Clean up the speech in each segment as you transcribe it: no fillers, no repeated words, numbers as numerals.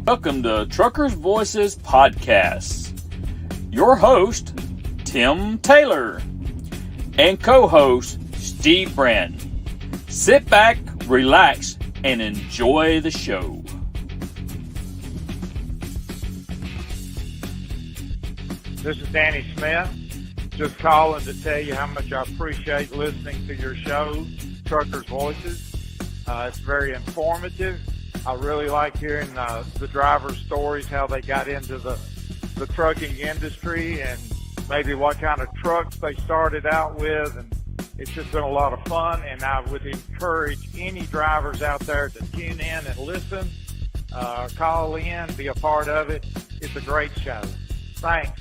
Welcome to Truckers Voices Podcast. Your host, Tim Taylor, and co-host, Steve Brand. Sit back, relax, and enjoy the show. This is Danny Smith. Just calling to tell you how much I appreciate listening to your show, Truckers Voices. It's very informative. I really like hearing the drivers' stories, how they got into the trucking industry and maybe what kind of trucks they started out with. And it's just been a lot of fun, and I would encourage any drivers out there to tune in and listen, call in, be a part of it. It's a great show. Thanks.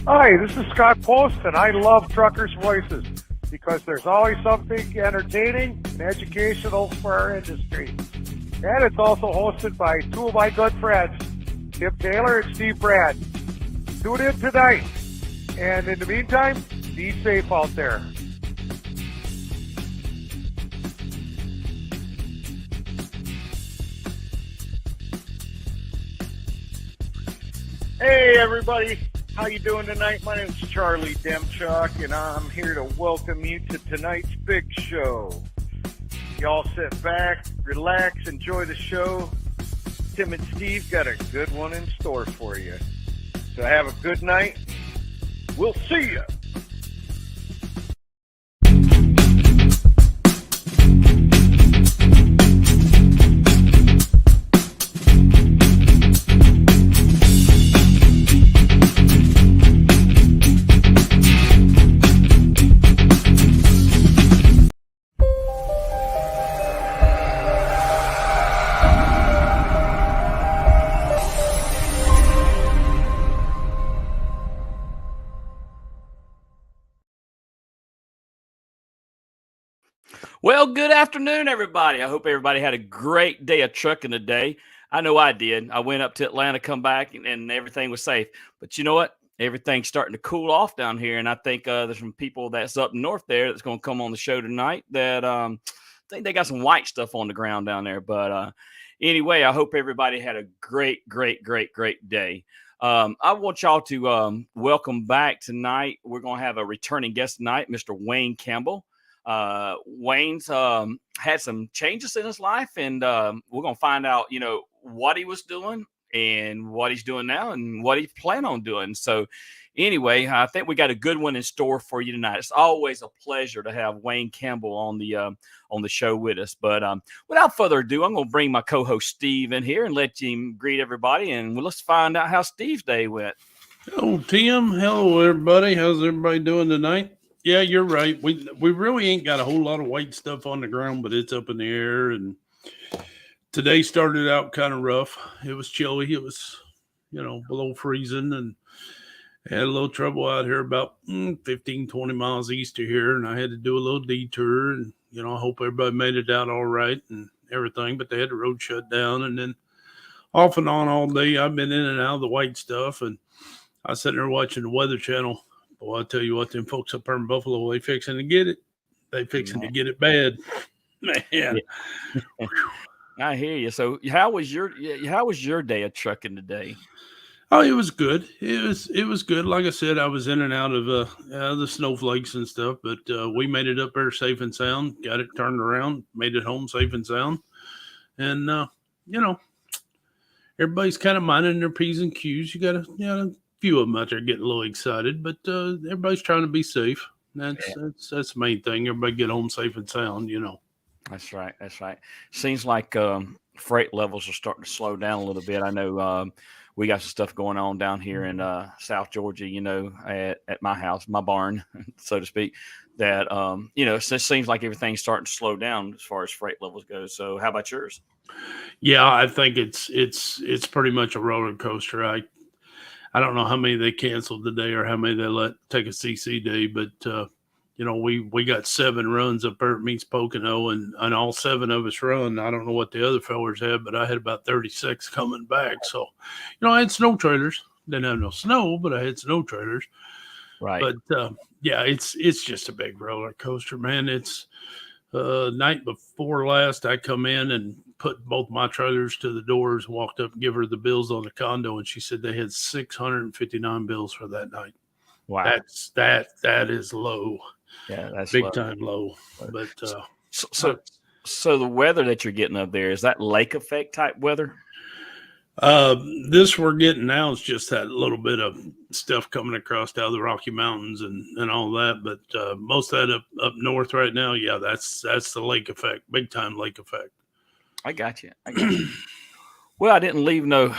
Hi, this is Scott Post, and I love Truckers' Voices because there's always something entertaining and educational for our industry. And it's also hosted by two of my good friends, Tim Taylor and Steve Brand. Tune in tonight. And in the meantime, be safe out there. Hey everybody, how you doing tonight? My name's Charlie Demchuk, and I'm here to welcome you to tonight's big show. Y'all sit back, relax, enjoy the show. Tim and Steve got a good one in store for you. So have a good night. We'll see ya. Well, good afternoon, everybody. I hope everybody had a great day of trucking today. I know I did. I went up to Atlanta, come back, and everything was safe. But you know what? Everything's starting to cool off down here, and I think there's some people that's up north there that's going to come on the show tonight that I think they got some white stuff on the ground down there. But anyway, I hope everybody had a great day. I want y'all to welcome back tonight. We're going to have a returning guest tonight, Mr. Wayne Cambell. Wayne's had some changes in his life, and we're gonna find out, what he was doing and what he's doing now and what he's planning on doing. So anyway, I think we got a good one in store for you tonight. It's always a pleasure to have Wayne Cambell on the show with us. But without further ado, I'm gonna bring my co-host Steve in here and let him greet everybody, and let's find out how Steve's day went. Hello, Tim. Hello, everybody. How's everybody doing tonight? Yeah, you're right. We really ain't got a whole lot of white stuff on the ground, but it's up in the air. And today started out kind of rough. It was chilly. It was, below freezing, and had a little trouble out here about 15, 20 miles east of here. And I had to do a little detour, and, I hope everybody made it out all right and everything, but they had the road shut down. And then off and on all day, I've been in and out of the white stuff, and I was sitting there watching the Weather Channel. Well, I'll tell you what, them folks up there in Buffalo, they fixing to get it. They fixing to get it bad. Man. Yeah. I hear you. So how was your day of trucking today? Oh, it was good. It was good. Like I said, I was in and out of the snowflakes and stuff, but we made it up there safe and sound, got it turned around, made it home safe and sound. And, everybody's kind of minding their P's and Q's. You got to, few of them out there getting a little excited, but everybody's trying to be safe. That's the main thing. Everybody get home safe and sound, That's right. Seems like freight levels are starting to slow down a little bit. I know we got some stuff going on down here in South Georgia, at my house, my barn, so to speak, that, it seems like everything's starting to slow down as far as freight levels go. So how about yours? Yeah, I think it's pretty much a roller coaster. I don't know how many they canceled today or how many they let take a CC day, but we got 7 runs up there at Meets Pocono, and all 7 of us run. I don't know what the other fellers had, but I had about 36 coming back. So, I had snow trailers. Didn't have no snow, but I had snow trailers. Right. But yeah, it's just a big roller coaster, man. It's Night before last, I come in and put both my trailers to the doors, walked up and give her the bills on the condo, and she said they had 659 bills for that night. Wow. That is low. Yeah, that's big low. time low. But so the weather that you're getting up there, is that lake effect type weather? This we're getting now is just that little bit of stuff coming across out of the Rocky Mountains and all that. But most of that up north right now, yeah, that's the lake effect, big time lake effect. I got you. Well, I didn't leave no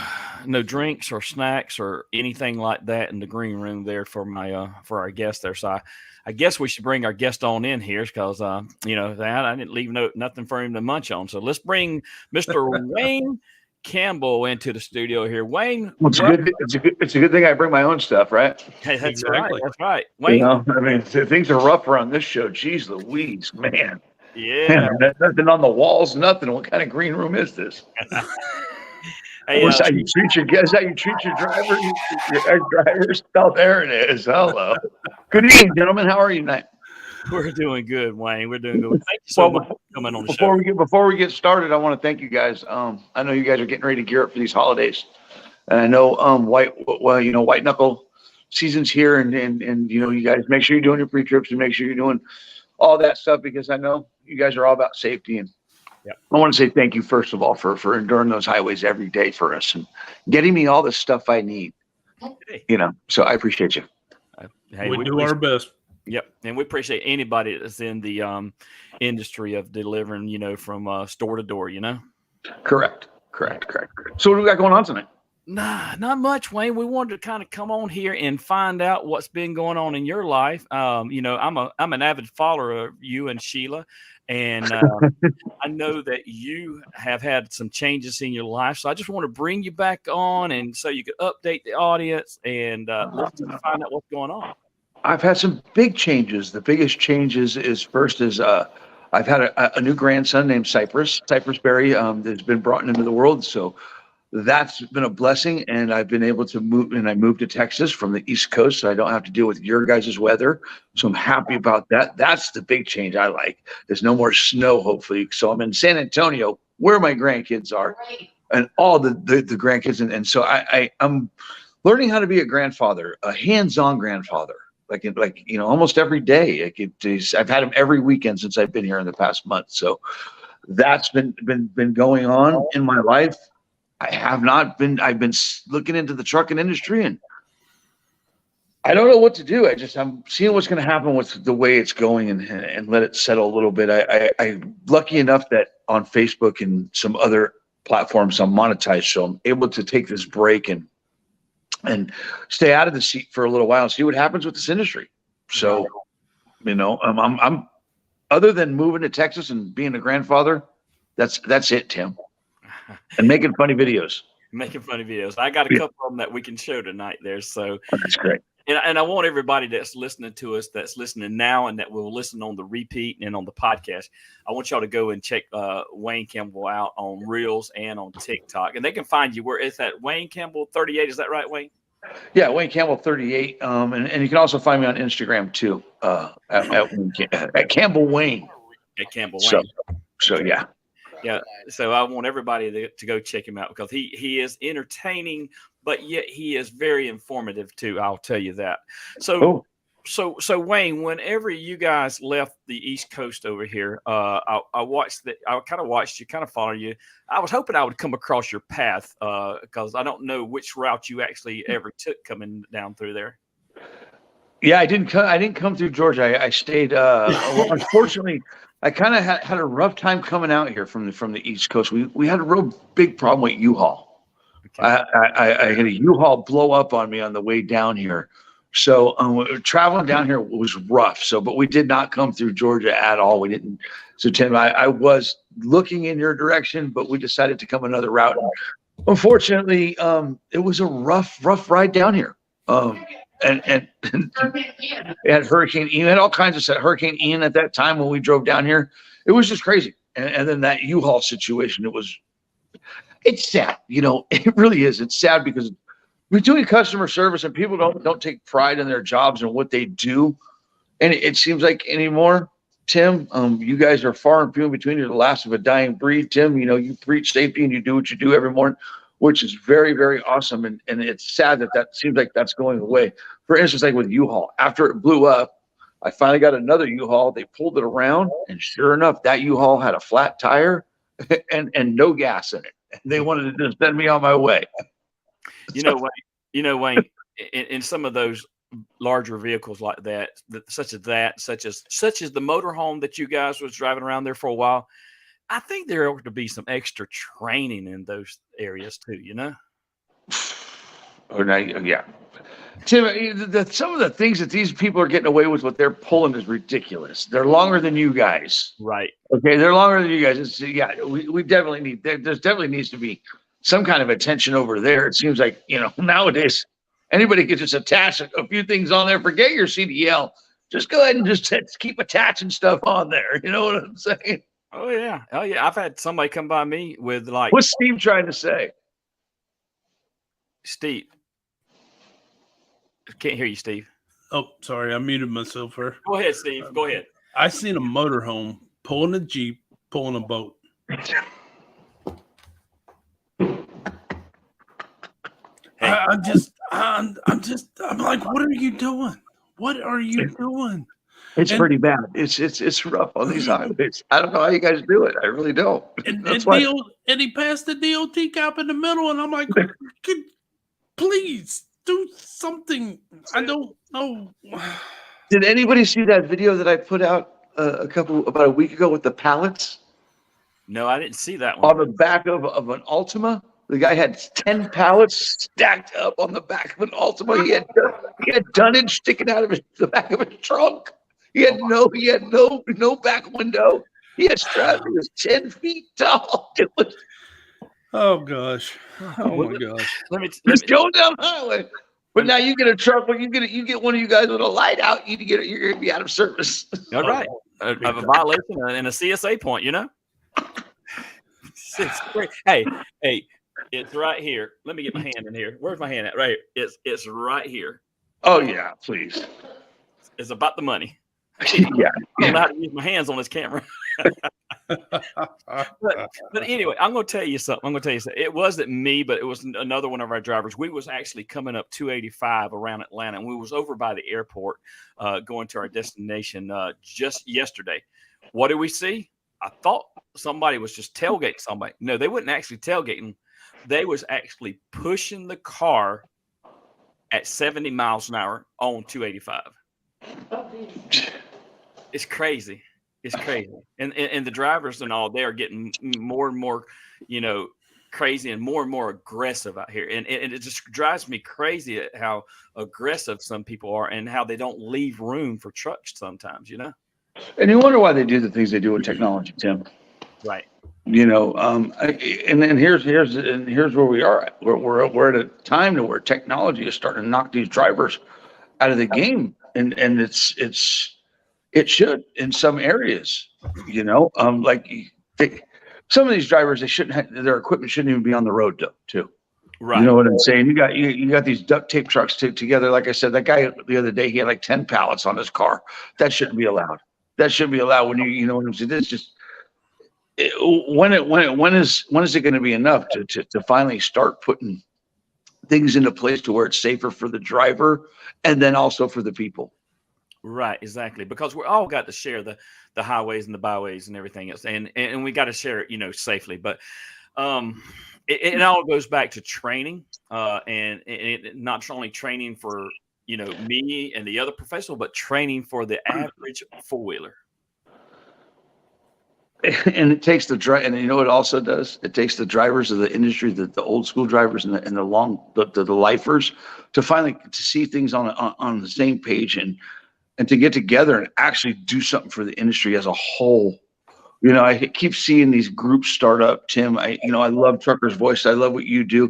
drinks or snacks or anything like that in the green room there for my for our guest there. So I guess we should bring our guest on in here because that I didn't leave nothing for him to munch on. So let's bring Mr. Wayne Cambell into the studio here. Wayne, well, it's a good thing I bring my own stuff, right? Hey, that's Exactly. right. That's right. Wayne, I mean, things are rough around this show. Jeez Louise, man. yeah. Man, nothing on the walls, nothing. What kind of green room is this? Hey, That's how you treat your guests, how you treat your drivers, your ex-drivers. Oh, there it is. Hello. Good evening, gentlemen. How are you tonight? we're doing good, Wayne. We're doing good. Thank you so much for coming on the show. Before we get started, I want to thank you guys. I know you guys are getting ready to gear up for these holidays, and I know white knuckle season's here, and you guys make sure you're doing your pre-trips and make sure you're doing all that stuff because I know you guys are all about safety. And I want to say thank you first of all for enduring those highways every day for us and getting me all the stuff I need. So I appreciate you. Hey, we do our best. Yep, and we appreciate anybody that's in the industry of delivering, from store to door. Correct. So what do we got going on tonight? Nah, not much, Wayne. We wanted to kind of come on here and find out what's been going on in your life. I'm an avid follower of you and Sheila, and I know that you have had some changes in your life. So I just want to bring you back on, and so you could update the audience and let's find out what's going on. I've had some big changes. The biggest changes is I've had a new grandson named Cypress Berry that's been brought into the world. So that's been a blessing, and I've been able to move. And I moved to Texas from the East Coast, so I don't have to deal with your guys' weather. So I'm happy about that. That's the big change I like. There's no more snow, hopefully. So I'm in San Antonio, where my grandkids are, and all the grandkids. And so I'm learning how to be a grandfather, a hands-on grandfather. Like almost every day. I've had him every weekend since I've been here in the past month. So that's been going on in my life. I've been looking into the trucking industry and I don't know what to do. I'm seeing what's going to happen with the way it's going and let it settle a little bit. I'm lucky enough that on Facebook and some other platforms I'm monetized. So I'm able to take this break and stay out of the seat for a little while and see what happens with this industry. So, I'm other than moving to Texas and being a grandfather, that's it, Tim. And making funny videos. I got a couple of them that we can show tonight there. So that's great. And I want everybody that's listening to us, that's listening now and that will listen on the repeat and on the podcast, I want y'all to go and check Wayne Cambell out on Reels and on TikTok. And they can find you. Where is that? Wayne Cambell 38. Is that right, Wayne? Yeah, Wayne Cambell 38. And you can also find me on Instagram too. At Cambell Wayne. At Cambell Wayne. So yeah. Yeah, so I want everybody to go check him out because he is entertaining, but yet he is very informative too. I'll tell you that. So Wayne, whenever you guys left the East Coast over here, I kind of watched you, kind of followed you. I was hoping I would come across your path because I don't know which route you actually ever took coming down through there. Yeah, I didn't come through Georgia. I stayed. Unfortunately, I kind of had a rough time coming out here from the East Coast. We had a real big problem with U-Haul. Okay. I had a U-Haul blow up on me on the way down here. So traveling down here was rough. But we did not come through Georgia at all. We didn't. So Tim, I was looking in your direction, but we decided to come another route. Unfortunately, it was a rough ride down here. And it had Hurricane Ian, had all kinds of stuff. Hurricane Ian at that time when we drove down here, it was just crazy. And then that U-Haul situation, it's sad. It really is. It's sad because we're doing customer service and people don't take pride in their jobs and what they do. And it seems like anymore, Tim. You guys are far and few in between. You're the last of a dying breed. Tim, you preach safety and you do what you do every morning, which is very, very awesome. And it's sad that seems like that's going away. For instance, like with U-Haul, after it blew up, I finally got another U-Haul. They pulled it around, and sure enough, that U-Haul had a flat tire and no gas in it. And they wanted to just send me on my way. Wayne, in some of those larger vehicles like that, such as the motorhome that you guys was driving around there for a while, I think there ought to be some extra training in those areas too. Oh, no, yeah. Tim, some of the things that these people are getting away with, what they're pulling is ridiculous. They're longer than you guys. Right. Okay, they're longer than you guys. We definitely need, there's definitely needs to be some kind of attention over there. It seems like, nowadays, anybody can just attach a few things on there. Forget your CDL. Just go ahead and just keep attaching stuff on there. You know what I'm saying? Oh, yeah. I've had somebody come by me with like. What's Steve trying to say? Steve. Can't hear you, Steve. Oh, sorry. I muted myself there. Go ahead, Steve. Go ahead. I seen a motorhome pulling a Jeep, pulling a boat. Hey. I'm like, what are you doing? What are you doing? It's pretty bad. It's rough on these highways. I don't know how you guys do it. I really don't. And he passed the DOT cop in the middle, and I'm like, please do something. I don't know. Did anybody see that video that I put out about a week ago with the pallets? No, I didn't see that one. On the back of an Altima, the guy had 10 pallets stacked up on the back of an Altima. He had dunnage sticking out of the back of his trunk. He had no back window. He had straps. He was 10 feet tall. It was. Oh gosh! Oh my gosh! Just going down the highway. But now you get a truck. When you get one of you guys with a light out, you're going to be out of service. All right, a violation and a CSA point. It's great. Hey, it's right here. Let me get my hand in here. Where's my hand at? Right here. It's right here. Oh yeah, please. It's about the money. Yeah. I don't know how to use my hands on this camera. but anyway, I'm going to tell you something. It wasn't me, but it was another one of our drivers. We was actually coming up 285 around Atlanta, and we was over by the airport going to our destination just yesterday. What did we see? I thought somebody was just tailgating somebody. No, they wasn't actually tailgating. They was actually pushing the car at 70 miles an hour on 285. It's crazy. It's crazy. And the drivers and all, they are getting more and more, crazy and more aggressive out here. And it just drives me crazy at how aggressive some people are and how they don't leave room for trucks sometimes, And you wonder why they do the things they do with technology, Tim. Right. And then here's where we are at. We're at a time to where technology is starting to knock these drivers out of the game. And it should in some areas, some of these drivers, they shouldn't have, their equipment shouldn't even be on the road too. Right. You know what I'm saying? You got these duct tape trucks together. Like I said, that guy the other day, he had like 10 pallets on his car. That shouldn't be allowed. That shouldn't be allowed when you know what I'm saying? It's just when is it going to be enough to finally start putting things into place to where it's safer for the driver and then also for the people? Right, exactly. Because we're all got to share the highways and the byways and everything else, and we got to share it, safely. But it all goes back to training, and it not only training for me and the other professional, but training for the average four-wheeler. And it takes and you know what it also does? It takes the drivers of the industry, the old school drivers and the lifers, to finally to see things on the same page and to get together and actually do something for the industry as a whole. I keep seeing these groups start up, Tim. I love Truckers Voice. I love what you do.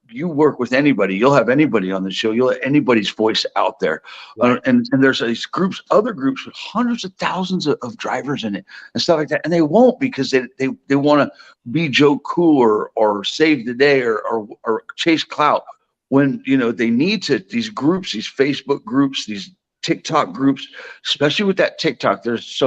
You work with anybody. You'll have anybody on the show. You'll have anybody's voice out there. Right. And there's these groups, other groups with hundreds of thousands of drivers in it and stuff like that. And they won't, because they want to be Joe Cool or save the day or chase clout, when, they need to, these groups, these Facebook groups, these TikTok groups, especially with that TikTok. There's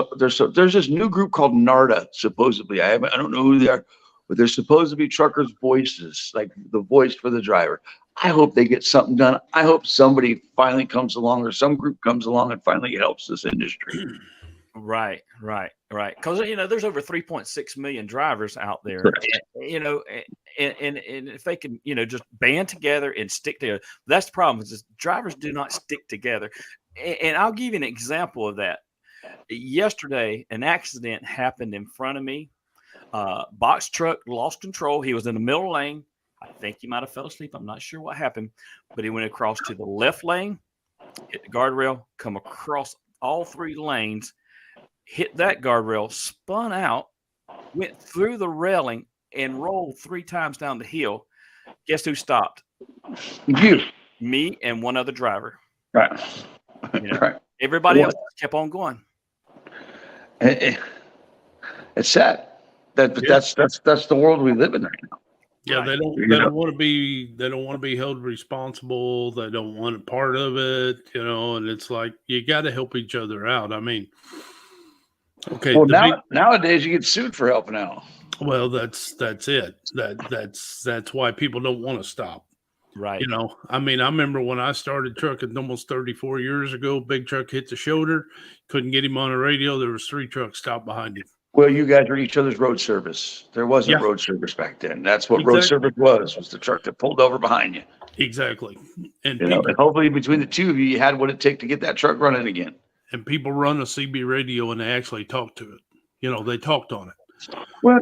this new group called NARDA, supposedly. I don't know who they are, but they're supposed to be truckers' voices, like the voice for the driver. I hope they get something done. I hope somebody finally comes along, or some group comes along and finally helps this industry. Right. Because there's over 3.6 million drivers out there. Correct. And if they can, just band together and stick together. That's the problem. Is drivers do not stick together. And I'll give you an example of that. Yesterday, an accident happened in front of me. Box truck lost control. He was in the middle lane. I think he might have fell asleep. I'm not sure what happened, but he went across to the left lane, hit the guardrail, come across all 3 lanes, hit that guardrail, spun out, went through the railing, and rolled 3 times down the hill. Guess who stopped? You. Me and one other driver. Right. Right. Everybody else kept on going. It's sad. That's the world we live in right now. Yeah, Right. they don't want to be held responsible. They don't want a part of it, and it's like you got to help each other out. I mean, okay. Well, nowadays you get sued for helping out. Well, that's it. That's why people don't want to stop. Right. I mean, I remember when I started trucking almost 34 years ago, big truck hit the shoulder, couldn't get him on the radio. There was 3 trucks stopped behind him. Well, you guys were each other's road service. There wasn't road service back then. That's what road service was the truck that pulled over behind you. Exactly. And and hopefully between the two of you had what it took to get that truck running again. And people run a CB radio and they actually talk to it. They talked on it. Well,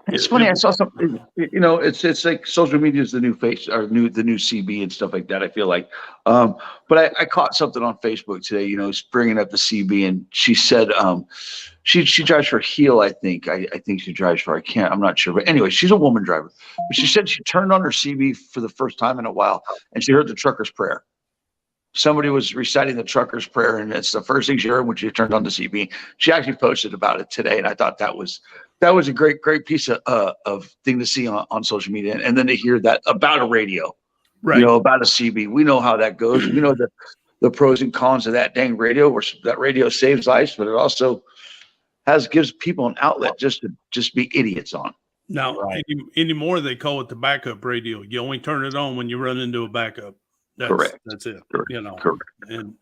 it's funny. I saw something. It's like social media is the new face, or the new CB and stuff like that. I feel like, but I caught something on Facebook today. Bringing up the CB, and she said, she drives for Heel. I think she drives for. I'm not sure, but anyway, she's a woman driver. But she said she turned on her CB for the first time in a while, and she heard the trucker's prayer. Somebody was reciting the trucker's prayer, and it's the first thing she heard when she turned on the CB. She actually posted about it today, and I thought that was a great piece of thing to see on social media, and then to hear that about a radio, right? About a CB. We know how that goes. We know the pros and cons of that dang radio, where that radio saves lives, but it also gives people an outlet just to be idiots on. Now, anymore they call it the backup radio. You only turn it on when you run into a backup. Correct. That's it. Correct. Correct. And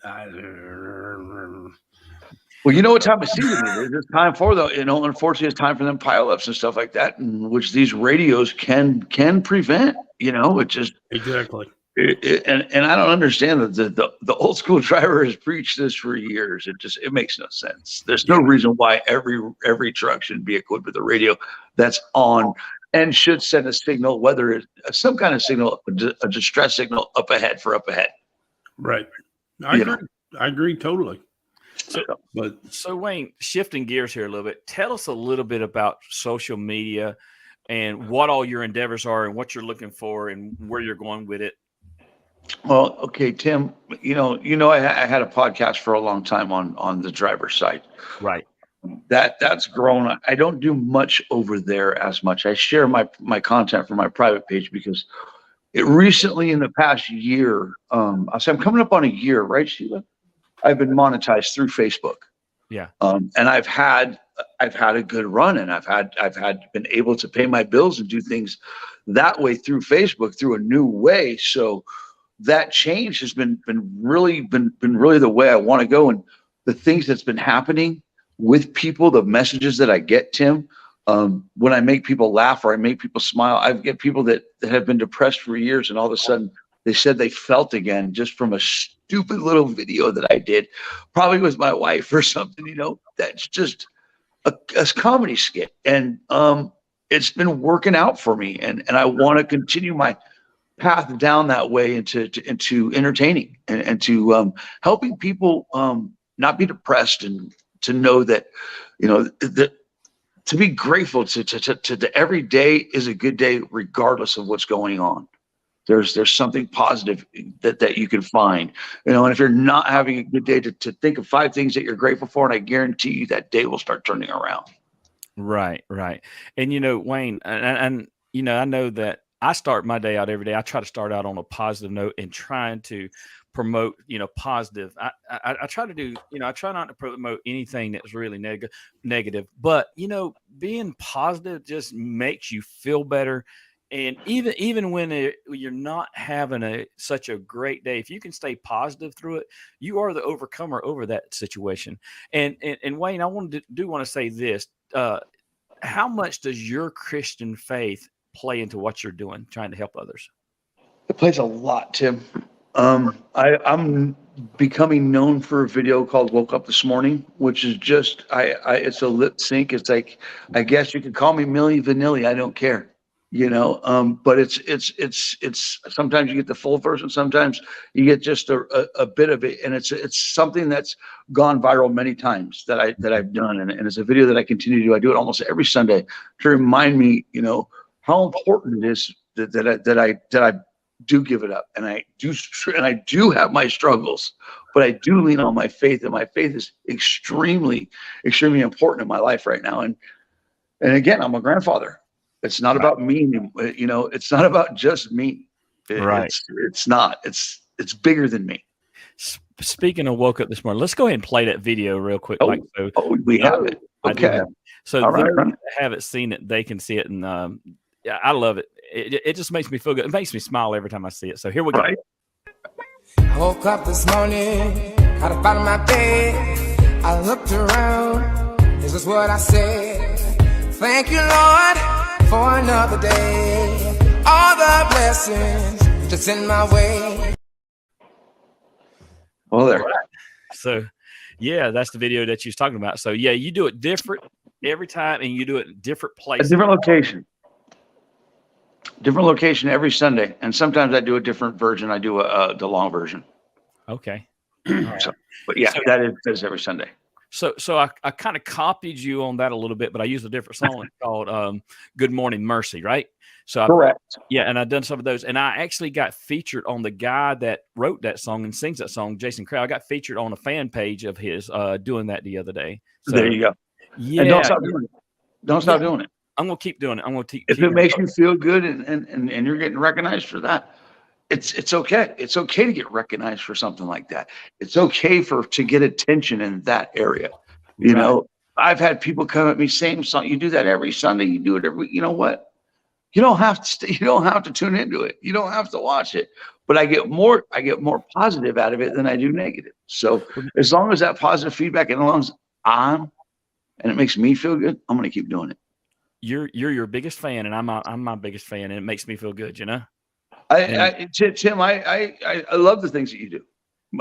well, what time of season it is. It's time for unfortunately, it's time for them pileups and stuff like that, which these radios can prevent. It just exactly. And I don't understand that the old school driver has preached this for years. It makes no sense. There's no reason why every truck should be equipped with a radio that's on and should send a signal, whether it's some kind of signal, a distress signal up ahead. Right. I agree totally. So Wayne, shifting gears here a little bit, tell us a little bit about social media and what all your endeavors are and what you're looking for and where you're going with it. Well, okay, Tim, I had a podcast for a long time on the driver's side. Right. That's grown. I don't do much over there as much. I share my content from my private page because it recently in the past year, I'm coming up on a year, right, Sheila? I've been monetized through Facebook. Yeah. And I've had a good run, and I've been able to pay my bills and do things that way through Facebook, through a new way. So that change has been really the way I want to go. And the things that's been happening with people, the messages that I get, Tim, when I make people laugh or I make people smile, I get people that have been depressed for years, and all of a sudden they said they felt again just from a stupid little video that I did, probably with my wife or something, that's just a comedy skit. And it's been working out for me. And I want to continue my path down that way into entertaining and to helping people not be depressed, and to know that, to be grateful to every day is a good day, regardless of what's going on. There's something positive that you can find, and if you're not having a good day, to think of 5 things that you're grateful for, and I guarantee you that day will start turning around. Right. And Wayne, and I know that I start my day out every day. I try to start out on a positive note and trying to promote, positive. I try to do, I try not to promote anything that's really negative, but being positive just makes you feel better. And even when you're not having such a great day, if you can stay positive through it, you are the overcomer over that situation. And Wayne, I want to say this: how much does your Christian faith play into what you're doing, trying to help others? It plays a lot, Tim. I'm becoming known for a video called "Woke Up This Morning," which is just it's a lip sync. It's like, I guess you could call me Milli Vanilli. I don't care, But it's sometimes you get the full version, sometimes you get just a bit of it, and it's something that's gone viral many times that I've done, and it's a video that I continue to do. I do it almost every Sunday to remind me, how important it is that I do give it up, and I do have my struggles, but I do lean on my faith, and my faith is extremely, extremely important in my life right now. And again, I'm a grandfather. It's not about me, it's not about just me. It's not. It's bigger than me. Speaking of Woke Up This Morning, let's go ahead and play that video real quick. We have it. Okay. So those that haven't seen it, they can see it, and I love it. It just makes me feel good. It makes me smile every time I see it. So here we go. I woke up this morning, got up out of my bed. I looked around. This is what I said. Thank you, Lord, for another day. All the blessings just in my way. Well, there. So, yeah, that's the video that you was talking about. So, yeah, you do it different every time, and you do it in different places. A different location. Different location every Sunday, and sometimes I do a different version. I do the long version. Okay. But yeah, that is every Sunday. So I kind of copied you on that a little bit, but I used a different song called "Good Morning Mercy," right? So correct. And I've done some of those, and I actually got featured on the guy that wrote that song and sings that song, Jason Crow. I got featured on a fan page of his doing that the other day. So there you go. Yeah, and don't stop doing it. Don't stop doing it. I'm gonna keep doing it. I'm gonna keep. If it makes you feel good and you're getting recognized for that, it's okay. It's okay to get recognized for something like that. It's okay to get attention in that area. I've had people come at me, same song. You do that every Sunday. You do it every. You know what? You don't have to. You don't have to tune into it. You don't have to watch it. But I get more positive out of it than I do negative. So as long as that positive feedback, and as long as and it makes me feel good, I'm gonna keep doing it. You're your biggest fan, and I'm my biggest fan, and it makes me feel good, Tim, I love the things that you do.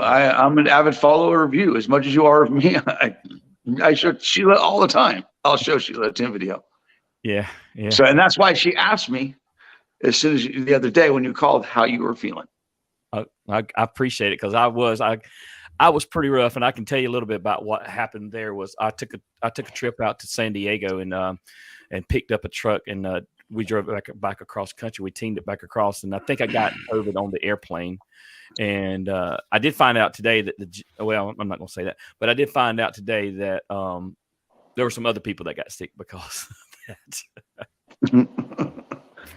I'm an avid follower of you as much as you are of me. I show Sheila all the time. I'll show Sheila a Tim video. Yeah. So, and that's why she asked me as soon as the other day when you called how you were feeling. I appreciate it, because I was pretty rough, and I can tell you a little bit about what happened. There was I took a trip out to San Diego and picked up a truck, and we drove back across country. We teamed it back across, and I think I got COVID on the airplane. And I did find out today that I'm not going to say that, but I did find out today that there were some other people that got sick because of that.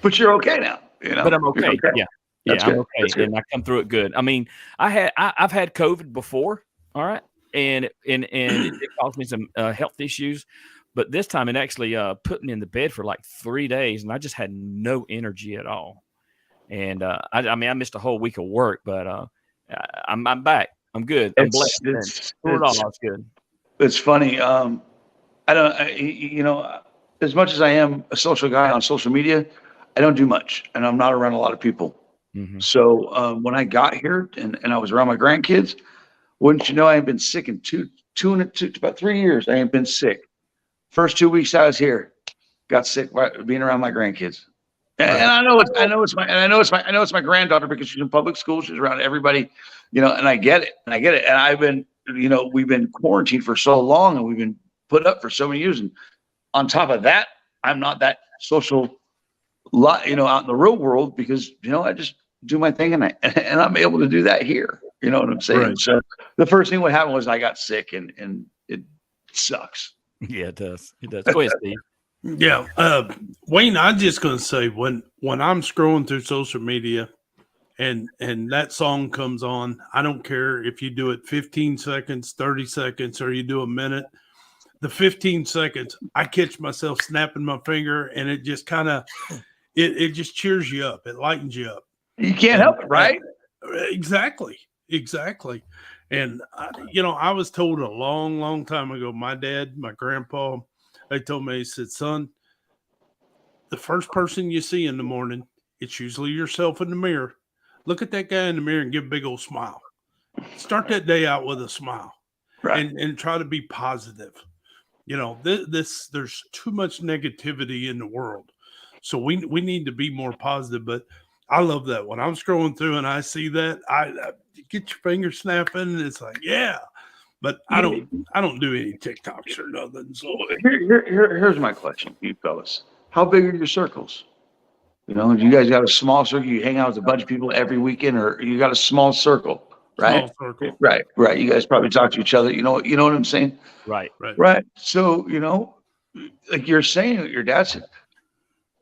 But you're okay now, But I'm okay. Okay. Yeah. That's I'm good. okay, and I come through it good. I mean, I've had COVID before, all right, and it caused me some health issues. But this time it actually put me in the bed for like 3 days, and I just had no energy at all. And I missed a whole week of work, but I'm back. I'm good. I'm blessed. It's good. It's funny. As much as I am a social guy on social media, I don't do much, and I'm not around a lot of people. Mm-hmm. So when I got here and I was around my grandkids, wouldn't you know, I had been sick in about 3 years. I ain't been sick. First 2 weeks I was here, got sick by being around my grandkids. And I know it's my granddaughter, because she's in public school. She's around everybody, and I get it. And I've been, we've been quarantined for so long, and we've been put up for so many years. And on top of that, I'm not that social, out in the real world, because, I just do my thing, and I'm able to do that here. You know what I'm saying? Right. So the first thing what happened was I got sick, and it sucks. Yeah, it does. It does. Go ahead, Steve. Yeah. Wayne, I'm just going to say, when I'm scrolling through social media and that song comes on. I don't care if you do it 15 seconds, 30 seconds, or you do a minute. The 15 seconds, I catch myself snapping my finger, and it just kind of it just cheers you up. It lightens you up. You can't help it, right? Exactly. And I was told a long, long time ago. My dad, my grandpa, they told me, he said, "Son, the first person you see in the morning, it's usually yourself in the mirror. Look at that guy in the mirror and give a big old smile. Start that day out with a smile, Right. and try to be positive. There's too much negativity in the world, so we need to be more positive." But I love that when I'm scrolling through and I see that, I get your finger snapping, and it's like, yeah. But I don't do any TikToks or nothing. So Here's my question, you fellas. How big are your circles? Do you guys got a small circle? You hang out with a bunch of people every weekend, or you got a small circle, right? small circle. Right. You guys probably talk to each other. You know what I'm saying? Right. Right. So, like you're saying, what your dad said,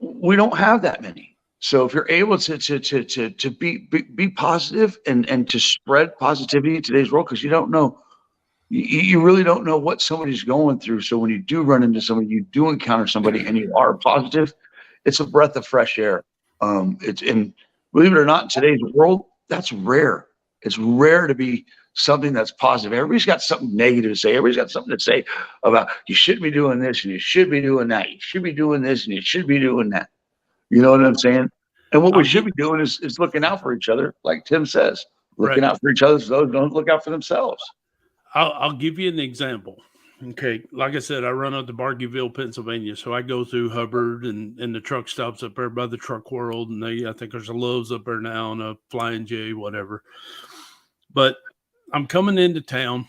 we don't have that many. So if you're able to be positive and to spread positivity in today's world, because you don't know, you really don't know what somebody's going through. So when you do run into somebody, you do encounter somebody, and you are positive, it's a breath of fresh air. And believe it or not, in today's world, that's rare. It's rare to be something that's positive. Everybody's got something negative to say. Everybody's got something to say about you shouldn't be doing this and you should be doing that. You should be doing this and you should be doing that. You know what I'm saying? And what we should be doing is looking out for each other, like Tim says, looking out for each other so those don't look out for themselves. I'll give you an example. Okay, like I said, I run out to Bargeville, Pennsylvania, so I go through Hubbard and the truck stops up there by the Truck World, and I think there's a Lowe's up there now and a Flying J, whatever. But I'm coming into town,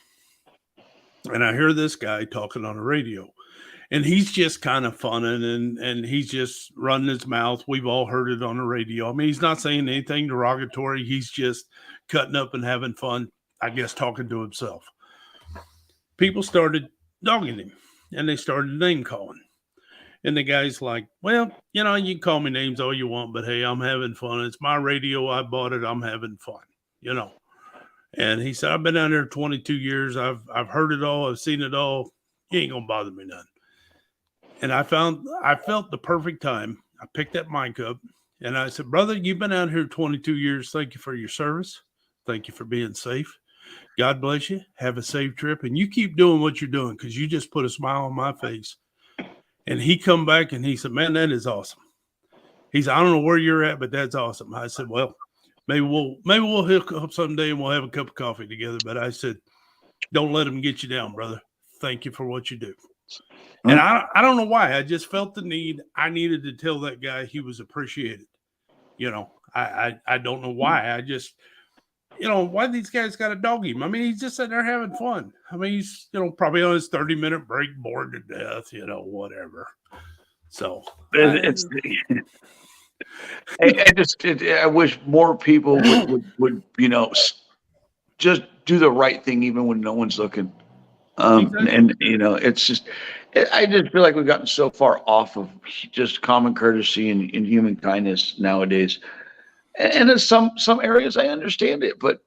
and I hear this guy talking on the radio, and he's just kind of funning, and he's just running his mouth. We've all heard it on the radio. I mean, he's not saying anything derogatory. He's just cutting up and having fun, I guess, talking to himself. People started dogging him, and they started name calling. And the guy's like, well, you can call me names all you want, but hey, I'm having fun. It's my radio. I bought it. I'm having fun, And he said, I've been out here 22 years. I've heard it all. I've seen it all. You ain't going to bother me none. And I felt the perfect time. I picked that mic up, and I said, brother, you've been out here 22 years. Thank you for your service. Thank you for being safe. God bless you. Have a safe trip. And you keep doing what you're doing, because you just put a smile on my face. And he come back and he said, man, that is awesome. He said, I don't know where you're at, but that's awesome. I said, well, maybe we'll hook up someday and we'll have a cup of coffee together. But I said, don't let him get you down, brother. Thank you for what you do. And I don't know why. I just felt the need. I needed to tell that guy he was appreciated. I don't know why. I just, why these guys got to dog him? I mean, he's just sitting there having fun. I mean, he's, probably on his 30-minute break, bored to death, whatever. So I wish more people would just do the right thing even when no one's looking. Exactly. And it's just, I just feel like we've gotten so far off of just common courtesy and human kindness nowadays. And in some areas, I understand it, but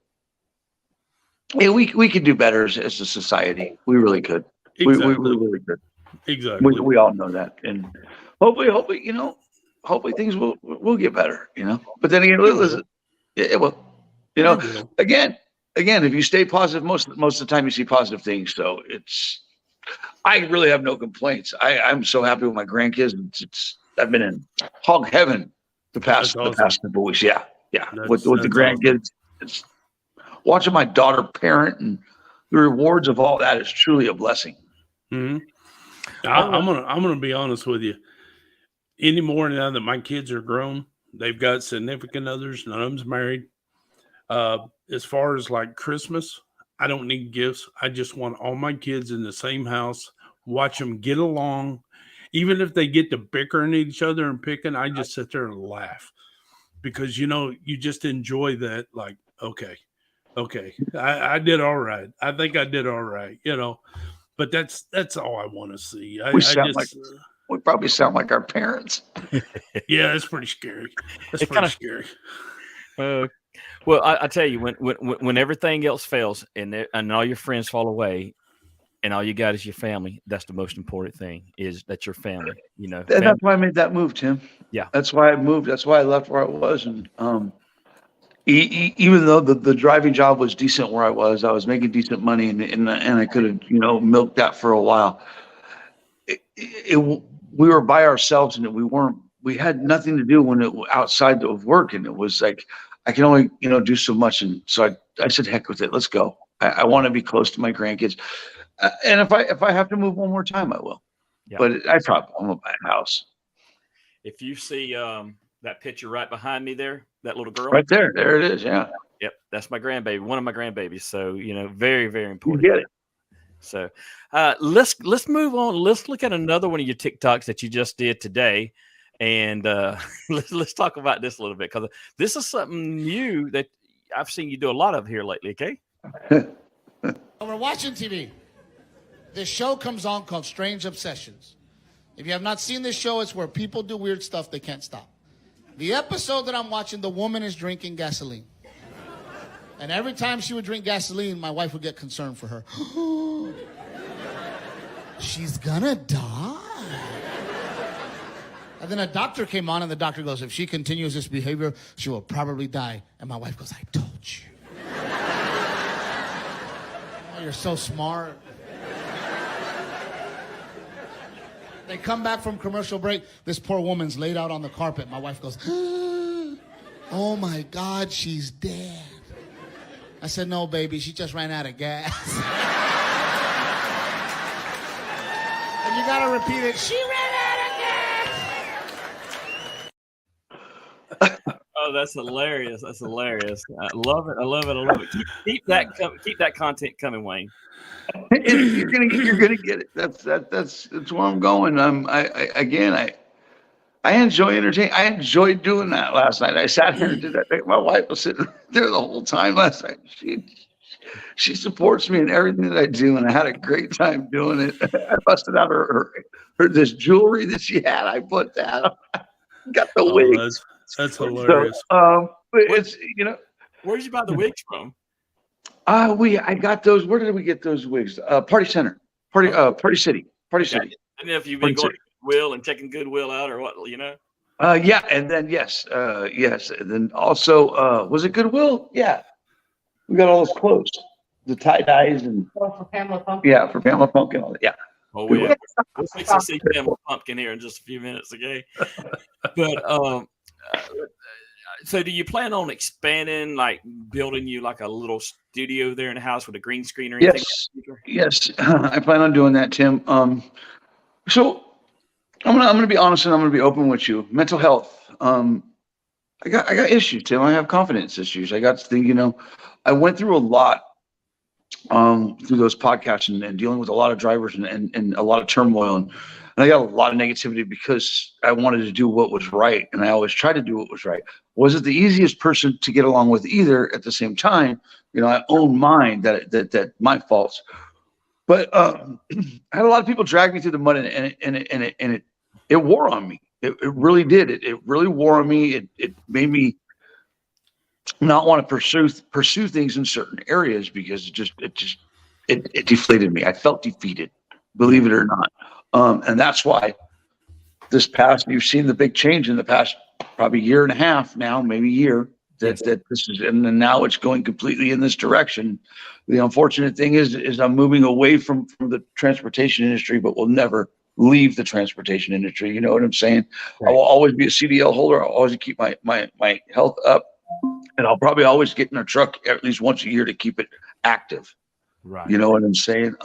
we could do better as a society. We really could. Exactly. We really could. Exactly. We all know that, and hopefully things will get better. But then again, listen, it will. Again, if you stay positive, most of the time you see positive things. So I really have no complaints. I'm so happy with my grandkids. I've been in hog heaven the past couple weeks. Yeah. With the grandkids, it's watching my daughter parent, and the rewards of all that is truly a blessing. Mm-hmm. I'm gonna be honest with you. Anymore now that my kids are grown, they've got significant others. None of them's married. As far as like Christmas, I don't need gifts. I just want all my kids in the same house, watch them get along. Even if they get to bickering at each other and picking, I just sit there and laugh, because, you just enjoy that. Like, okay, I did all right. I think I did all right, but that's all I want to see. We probably sound like our parents. Yeah, it's pretty scary. That's pretty scary. Well, I tell you, when everything else fails and all your friends fall away, and all you got is your family, that's the most important thing. Is that your family? You know, And family. that's why I made that move, Tim. Yeah. That's why I moved. That's why I left where I was. And even though the driving job was decent where I was making decent money, and I could have, milked that for a while. We were by ourselves, and we had nothing to do when it outside of work, and it was like I can only do so much, and so I said, heck with it, let's go. I want to be close to my grandkids, and if I have to move one more time, I will. Yeah. But I probably won't buy a house. If you see that picture right behind me there, that little girl, Right there it is. Yeah. Yep, that's my grandbaby, one of my grandbabies. So very, very You important. get it. So let's move on. Let's look at another one of your TikToks that you just did today, and let's talk about this a little bit, because this is something new that I've seen you do a lot of here lately. Okay. We're watching TV. This show comes on called Strange Obsessions. If you have not seen this show, it's where people do weird stuff they can't stop. The episode that I'm watching, the woman is drinking gasoline. And every time she would drink gasoline, my wife would get concerned for her. She's gonna die. And then a doctor came on, and the doctor goes, if she continues this behavior, she will probably die. And my wife goes, I told you. Oh, you're so smart. They come back from commercial break. This poor woman's laid out on the carpet. My wife goes, oh my God, she's dead. I said, no, baby, she just ran out of gas. And you gotta repeat it. She ran out of gas. Oh, that's hilarious. That's hilarious. I love it. I love it. I love it. Keep that content coming, Wayne. You're gonna get it. That's where I'm going. I enjoy entertaining. I enjoyed doing that last night. I sat here and did that. My wife was sitting there the whole time last night. She supports me in everything that I do, and I had a great time doing it. I busted out her this jewelry that she had. I put that on. Got the wig. That's hilarious. So, but it's Where'd you buy the wigs from? I got those. Where did we get those wigs? Party Center, Party City. I don't know if you've been going to Goodwill and checking Goodwill out or what, Yeah, and then yes, and then also was it Goodwill? Yeah, we got all those clothes, the tie dyes, and for Pamela Pumpkin. yeah, for Pamela Pumpkin, all that. Yeah. Oh yeah, we'll fix to see Pamela Pumpkin here in just a few minutes, okay? But so do you plan on expanding, like building you like a little studio there in the house with a green screen or anything? Yes, I plan on doing that, Tim. So I'm gonna be honest, and I'm gonna be open with you. Mental health. I got issues, Tim. I have confidence issues. I got to think, I went through a lot through those podcasts and dealing with a lot of drivers and a lot of turmoil, and I got a lot of negativity because I wanted to do what was right, and I always tried to do what was right. Wasn't the easiest person to get along with either. At the same time, I own mine that my faults. But I had a lot of people drag me through the mud, and it wore on me. It really did. It really wore on me. It made me not want to pursue things in certain areas because it deflated me. I felt defeated, believe it or not. And that's why you've seen the big change in the past probably year and a half now, maybe a year. That this is, and now it's going completely in this direction. The unfortunate thing is I'm moving away from the transportation industry, but will never leave the transportation industry. You know what I'm saying? Right. I will always be a CDL holder. I'll always keep my health up, and I'll probably always get in a truck at least once a year to keep it active. Right. You know what I'm saying?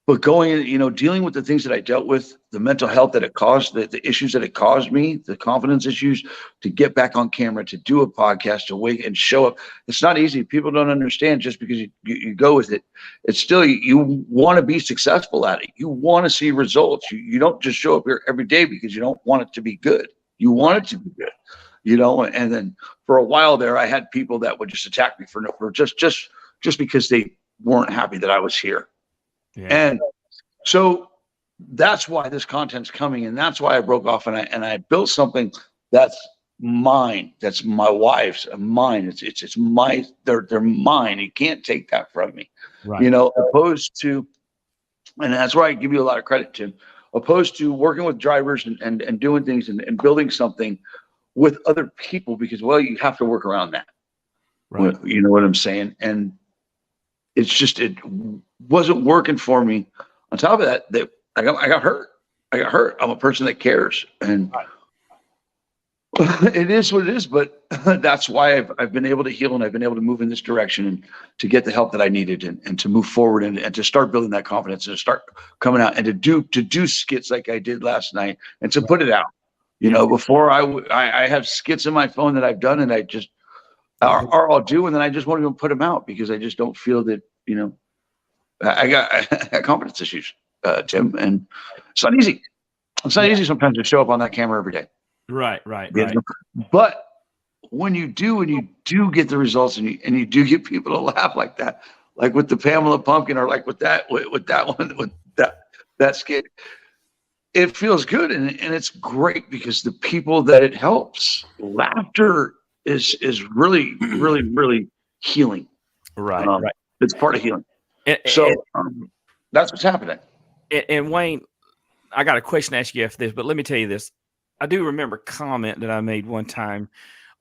But dealing with the things that I dealt with, the mental health that it caused, the issues that it caused me, the confidence issues, to get back on camera, to do a podcast, to wake and show up. It's not easy. People don't understand just because you go with it. It's still, you want to be successful at it. You want to see results. You don't just show up here every day because you don't want it to be good. You want it to be good, and then for a while there, I had people that would just attack me for just because they weren't happy that I was here. Yeah. And so that's why this content's coming, and that's why I broke off and I built something that's mine. That's my wife's and mine. It's my, they're mine. You can't take that from me. Right. You know, opposed to, and that's why I give you a lot of credit, Tim, opposed to working with drivers and doing things and building something with other people, because, well, you have to work around that. Right. You know what I'm saying? And it's just, it wasn't working for me. On top of that, I got hurt. I'm a person that cares, and it is what it is. But that's why I've been able to heal, and I've been able to move in this direction and to get the help that I needed, and to move forward and to start building that confidence and to start coming out and to do skits like I did last night and to put it out. You know, before I have skits in my phone that I've done, and I just or I'll do, and then I just won't even put them out because I just don't feel that, you know, I got confidence issues, Tim, and it's not easy. It's not easy sometimes to show up on that camera every day. Right. But when you do get the results, and you do get people to laugh like that, like with the Pamela Pumpkin, or like with that one, with that skit, it feels good, and it's great because the people that it helps, laughter is really, really, really healing. Right. It's part of healing. So that's what's happening. And Wayne, I got a question to ask you after this, but let me tell you this. I do remember a comment that I made one time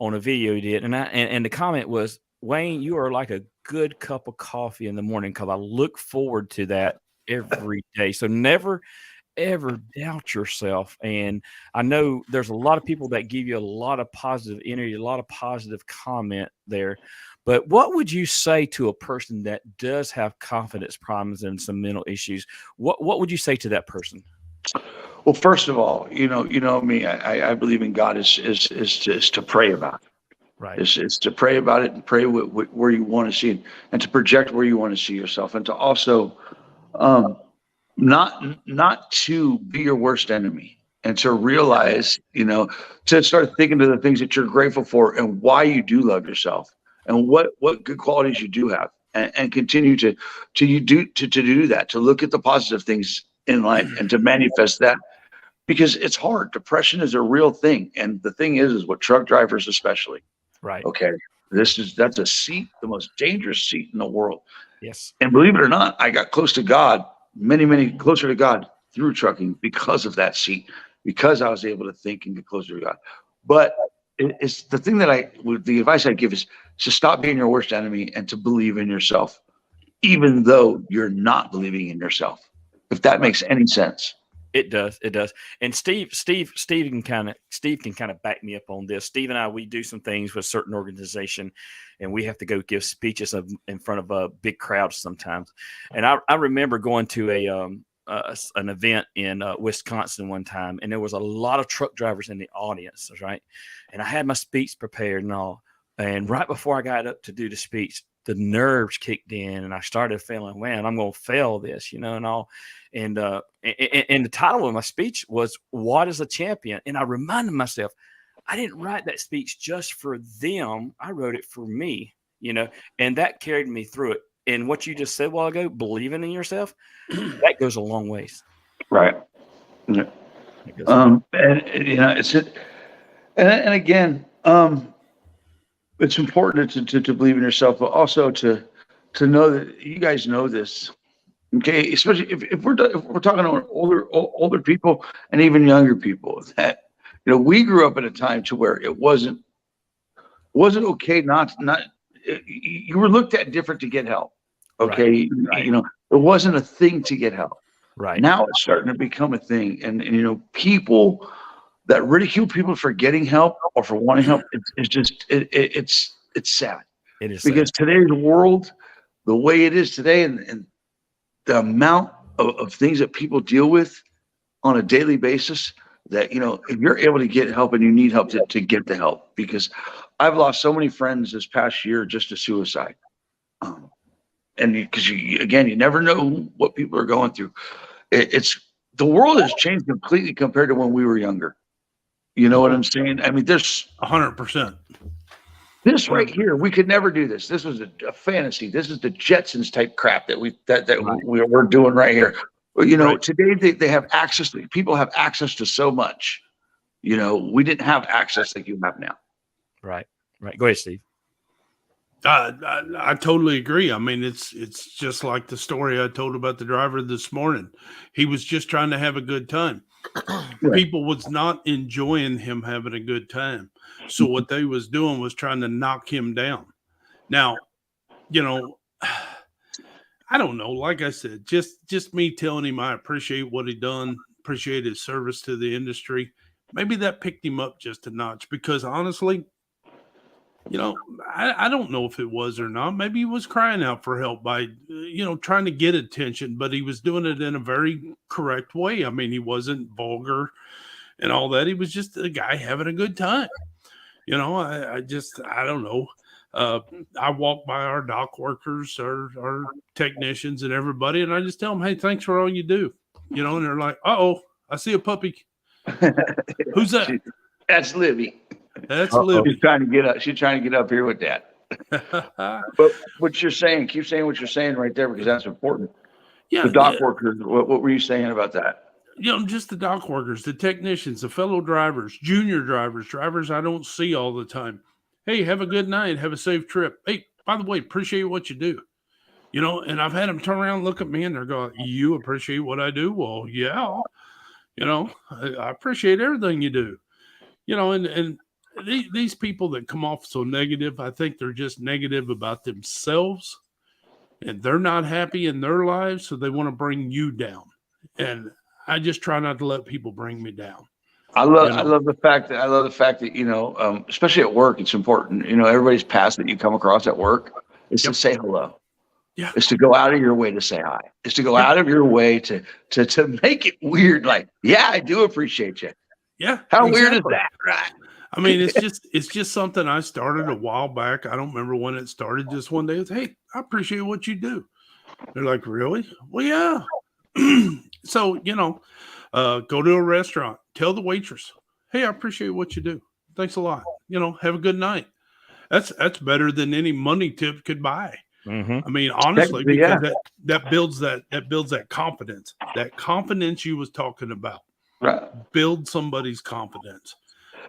on a video you did, and the comment was, Wayne, you are like a good cup of coffee in the morning, because I look forward to that every day. So never ever doubt yourself. And I know there's a lot of people that give you a lot of positive energy, a lot of positive comment there. But what would you say to a person that does have confidence problems and some mental issues? What would you say to that person? Well, first of all, you know me. I believe in God is to pray about it. Right. It's to pray about it and pray where you want to see it, and to project where you want to see yourself, and to also not to be your worst enemy, and to realize, you know, to start thinking of the things that you're grateful for and why you do love yourself, and what good qualities you do have, and continue to do that, to look at the positive things in life and to manifest that, because it's hard. Depression is a real thing, and the thing is with truck drivers especially. Right. Okay. That's a seat, the most dangerous seat in the world. Yes. And believe it or not, I got close to God, many closer to God through trucking because of that seat, because I was able to think and get closer to God. But it's the thing that the advice I give is to stop being your worst enemy and to believe in yourself, even though you're not believing in yourself. If that makes any sense. It does. And Steve can kind of back me up on this. Steve and I, we do some things with a certain organization, and we have to go give speeches in front of a big crowd sometimes. And I remember going to an event in Wisconsin one time, and there was a lot of truck drivers in the audience, right? And I had my speech prepared and all. And right before I got up to do the speech, the nerves kicked in, and I started feeling, man, I'm going to fail this, you know, and all. And the title of my speech was "What is a Champion?" And I reminded myself, I didn't write that speech just for them. I wrote it for me, you know, and that carried me through it. And what you just said a while ago, believing in yourself, that goes a long ways. Right. Yeah. And you know, and again, it's important to believe in yourself, but also to know that you guys know this. Okay, especially if we're talking about older people and even younger people, that, you know, we grew up at a time to where it wasn't okay not you were looked at different to get help. Okay, right. You know, it wasn't a thing to get help. Right. Now it's starting to become a thing, and you know, people that ridicule people for getting help or for wanting help, it's sad. It is, because today's world, the way it is today, and the amount of things that people deal with on a daily basis, that, you know, if you're able to get help and you need help to get the help, because I've lost so many friends this past year just to suicide. And because you never know what people are going through. The world has changed completely compared to when we were younger. You know what I'm saying? I mean, there's 100%. This right here, we could never do this. This was a fantasy. This is the Jetsons type crap that we're doing right here. You know, today they have access to, people have access to so much. We didn't have access like you have now. Right. Go ahead, Steve. I totally agree. I mean, it's just like the story I told about the driver this morning. He was just trying to have a good time. Right. People was not enjoying him having a good time. So what they was doing was trying to knock him down. Now, I don't know. Like I said, just me telling him I appreciate what he done, appreciate his service to the industry. Maybe that picked him up just a notch because honestly, I don't know if it was or not. Maybe he was crying out for help by, trying to get attention, but he was doing it in a very correct way. I mean, he wasn't vulgar and all that. He was just a guy having a good time. I don't know. I walk by our dock workers, our technicians and everybody, and I just tell them, hey, thanks for all you do. And they're like, uh-oh, I see a puppy. Who's that? That's Libby. That's Libby. She's trying to get up here with that. But what you're saying, keep saying what you're saying right there because that's important. Yeah. The dock workers, what were you saying about that? Just the dock workers, the technicians, the fellow drivers, junior drivers I don't see all the time. Hey, have a good night. Have a safe trip. Hey, by the way, appreciate what you do. And I've had them turn around and look at me and they're going, you appreciate what I do? Well, yeah. I appreciate everything you do. And these people that come off so negative, I think they're just negative about themselves and they're not happy in their lives. So they want to bring you down. And I just try not to let people bring me down. I love the fact that, especially at work, it's important. Everybody's path that you come across at work is to say hello. Yeah. It's to go out of your way to say hi. It's to go out of your way to make it weird. Like, yeah, I do appreciate you. Yeah. How weird is that? Right. I mean, it's just something I started a while back. I don't remember when it started. Just one day, it's, hey, I appreciate what you do. They're like, really? Well, yeah. So, go to a restaurant, tell the waitress, hey, I appreciate what you do. Thanks a lot. Have a good night. That's better than any money tip could buy. Mm-hmm. I mean, honestly, because that builds that confidence. That confidence you was talking about. Right. Build somebody's confidence.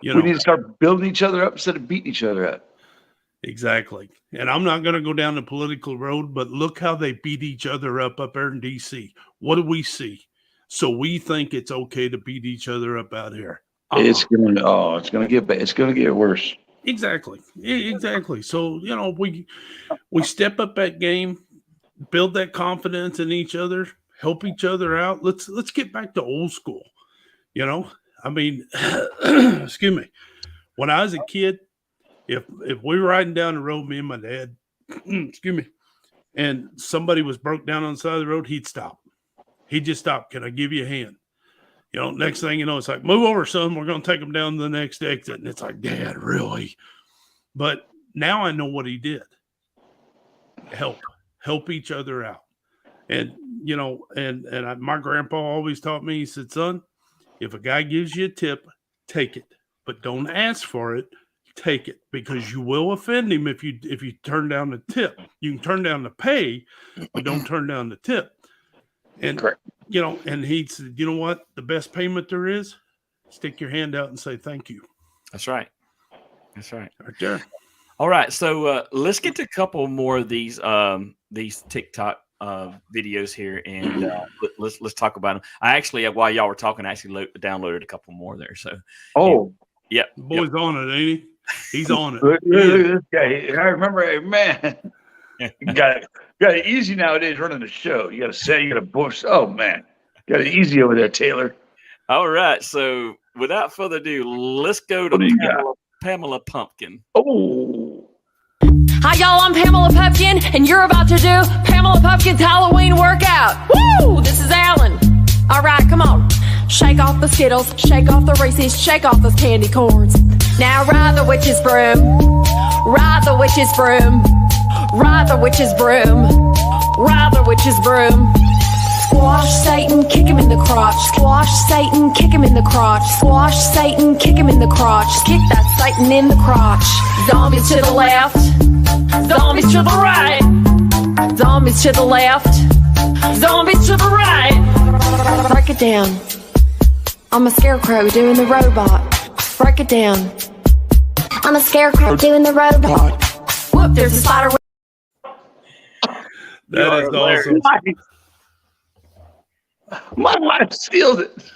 We need to start building each other up instead of beating each other up. Exactly. And I'm not going to go down the political road, but look how they beat each other up there in D.C. What do we see? So we think it's okay to beat each other up out here. It's going to get worse. Exactly. So, we step up that game, build that confidence in each other, help each other out. Let's get back to old school. I mean, excuse me. When I was a kid, if we were riding down the road, me and my dad, excuse me, and somebody was broke down on the side of the road, he'd stop. He'd just stop. Can I give you a hand? Next thing you know, it's like, move over, son. We're going to take them down to the next exit. And it's like, Dad, really? But now I know what he did. Help each other out. And, my grandpa always taught me, he said, son, if a guy gives you a tip, take it, but don't ask for it. Take it because you will offend him if you turn down the tip. You can turn down the pay, but don't turn down the tip. And correct. And he said, you know what? The best payment there is, stick your hand out and say thank you. That's right. Right there. All right. So let's get to a couple more of these TikTok videos here, and let's talk about them. I actually, while y'all were talking, I actually downloaded a couple more there. So yeah, boy's on it, ain't he? He's on it. Look at this guy. I remember, man. You got it easy nowadays running the show. You got to say, you got to push. Oh man, got it easy over there, Taylor. All right. So without further ado, let's go to Pamela Pumpkin. Oh. Hi, y'all. I'm Pamela Pumpkin, and you're about to do Pamela Pumpkin's Halloween workout. Woo! This is Alan. All right, come on. Shake off the Skittles, shake off the Reese's, shake off those candy corns. Now ride the witch's broom, ride the witch's broom, ride the witch's broom, ride the witch's broom. Squash Satan, kick him in the crotch. Squash Satan, kick him in the crotch. Squash Satan, kick him in the crotch. Kick that Satan in the crotch. Zombies to the left, zombies to the right, zombies to the left, zombies to the right. Break it down. I'm a scarecrow doing the robot. Break it down. I'm a scarecrow doing the robot. Whoop, there's a spider. That is awesome. My wife sealed it.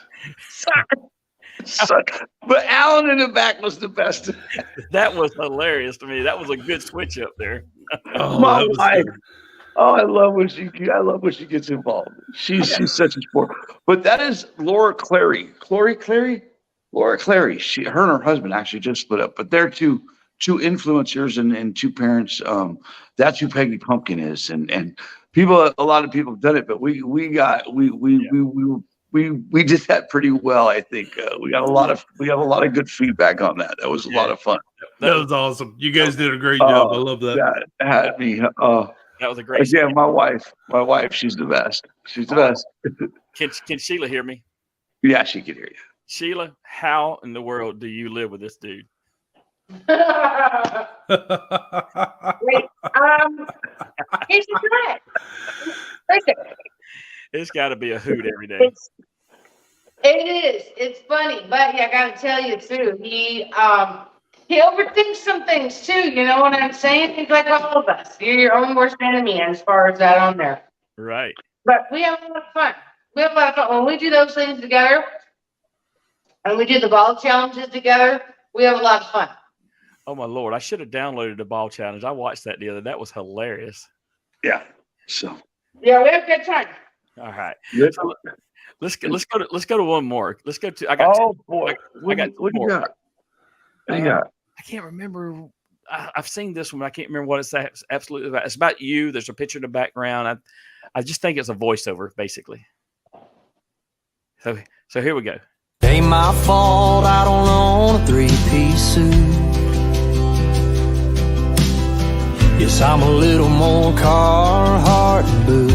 Sorry. But Alan in the back was the best. That was hilarious to me. That was a good switch up there. My wife. Oh, I love when she gets involved. She's such a sport. But that is Laura Clary. Laura Clary. Her and her husband actually just split up. But they're two influencers and two parents. That's who Peggy Pumpkin is. And people, a lot of people have done it, but we did that pretty well. I think we got a lot of good feedback on that. That was a lot of fun. That was awesome. You guys did a great job. I love that. That had me. That was a great. Again, my wife, she's the best. She's the best. Can Sheila hear me? Yeah, she can hear you. Sheila, how in the world do you live with this dude? Wait, he's correct. Listen, It's got to be a hoot every day. it is. It's funny, but I gotta tell you too. He overthinks some things too. You know what I'm saying? He's like all of us. You're your own worst enemy as far as that on there. Right. But we have a lot of fun. When we do those things together, and we do the ball challenges together. We have a lot of fun. Oh my Lord! I should have downloaded the ball challenge. I watched that the other. That was hilarious. Yeah. So. Yeah, we have a good time. All right. Good. So let's go to one more. Let's go to. I got. Oh boy! I got what more. you got? What you got? I can't remember. I've seen this one, but I can't remember what it's absolutely about. It's about you. There's a picture in the background. I just think it's a voiceover, basically. So here we go. Ain't my fault I don't own a three-piece suit. Yes, I'm a little more Carhartt and boots.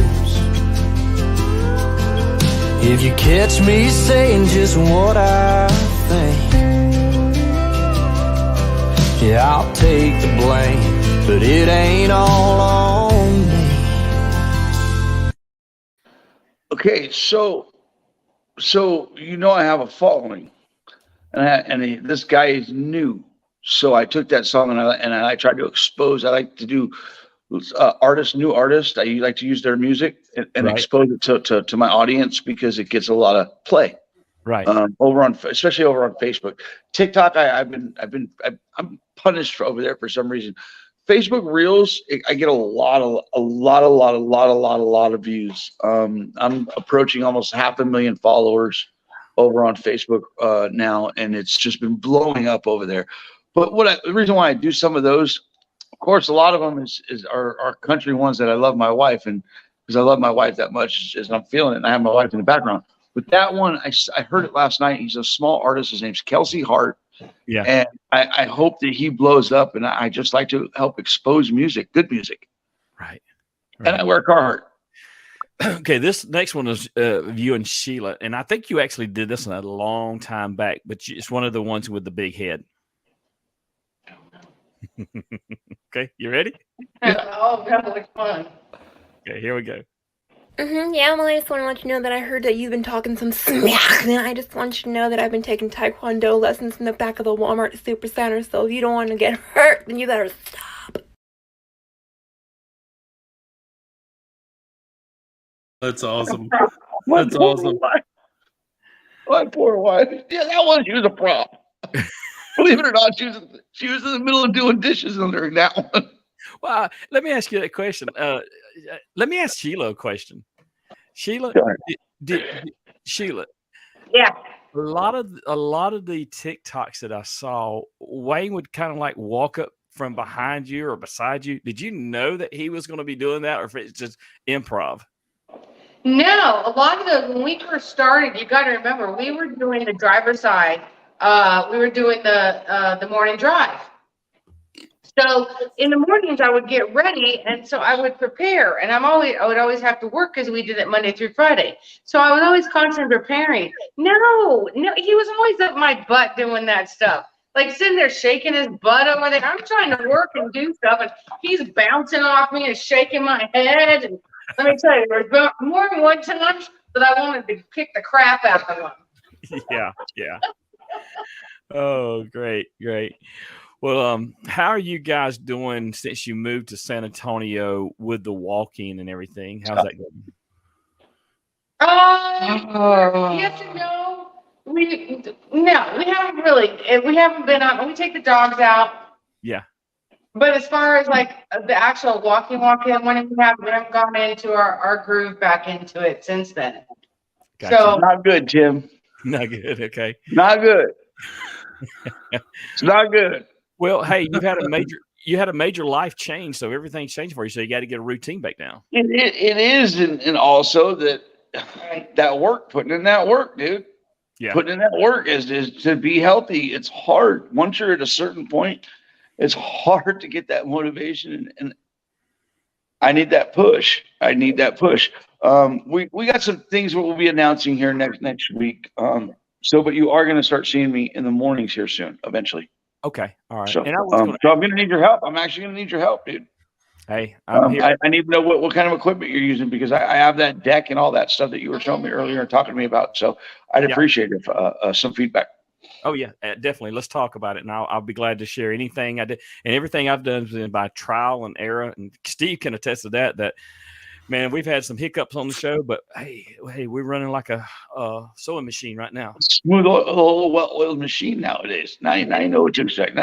If you catch me saying just what I think, yeah, I'll take the blame, but it ain't all on me. Okay, so I have a following, and this guy is new. So I took that song and I tried to expose. I like to do new artists. I like to use their music and Right. expose it to my audience because it gets a lot of play. Right. Especially over on Facebook. TikTok, I'm punished over there for some reason. Facebook Reels, I get a lot of views. I'm approaching almost 500,000 followers over on Facebook now, and it's just been blowing up over there. But the reason why I do some of those, of course, a lot of them are country ones that I love my wife, and because I love my wife that much, as I'm feeling it, and I have my wife in the background. But that one, I heard it last night. He's a small artist. His name's Kelsey Hart. Yeah. And I hope that he blows up, and I just like to help expose music, good music. Right. And I wear Carhartt. Okay, this next one is you and Sheila, and I think you actually did this one a long time back, but it's one of the ones with the big head. Okay, you ready? Oh, that was fun. Okay, here we go. Yeah, well, I just want to let you know that I heard that you've been talking some smack, and I just want you to know that I've been taking Taekwondo lessons in the back of the Walmart Supercenter, so if you don't want to get hurt, then you better stop. That's awesome. That's awesome. My poor wife. Yeah, that one, she was a prop. Believe it or not, she was in the middle of doing dishes during that one. Well, let me ask you a question. Let me ask Sheila a question. Sheila, Sheila. Yeah. A lot of the TikToks that I saw, Wayne would kind of like walk up from behind you or beside you. Did you know that he was going to be doing that, or if it's just improv? No, a lot of those, when we first started, you got to remember, we were doing the driver's side. We were doing the morning drive. So in the mornings I would get ready, and so I would prepare, and I would always have to work because we did it Monday through Friday. So I was always constantly preparing. No, he was always up my butt doing that stuff. Like sitting there shaking his butt over there. I'm trying to work and do stuff, and he's bouncing off me and shaking my head. And let me tell you, there was more than one time that I wanted to kick the crap out of him. Yeah, yeah. Oh, great, great. Well, how are you guys doing since you moved to San Antonio with the walking and everything? How's that going? Yes and no. We haven't really. We haven't been on. We take the dogs out, Yeah. but as far as like the actual walking, when we haven't gone into our groove back into it since then. Gotcha. So Not good, Tim. Not good. Okay. Not good. It's not good. Well, hey, you had a major life change, so everything's changed for you. So you got to get a routine back down. It is, and also that that work, putting in that work, dude. Yeah. Putting in that work is to be healthy. It's hard. Once you're at a certain point, it's hard to get that motivation, and I need that push. We got some things that we'll be announcing here next week. But you are going to start seeing me in the mornings here soon, eventually. Okay. All right. So, And I'm going to need your help. I'm actually going to need your help, dude. Hey, I'm here. I need to know what kind of equipment you're using, because I have that deck and all that stuff that you were showing me earlier and talking to me about. So I'd appreciate it, some feedback. Oh yeah, definitely. Let's talk about it, and I'll be glad to share anything I did, and everything I've done has been by trial and error. And Steve can attest to that. That man, we've had some hiccups on the show, but hey, we're running like a sewing machine right now. Smooth, well-oiled machine nowadays. Now you know what to expect.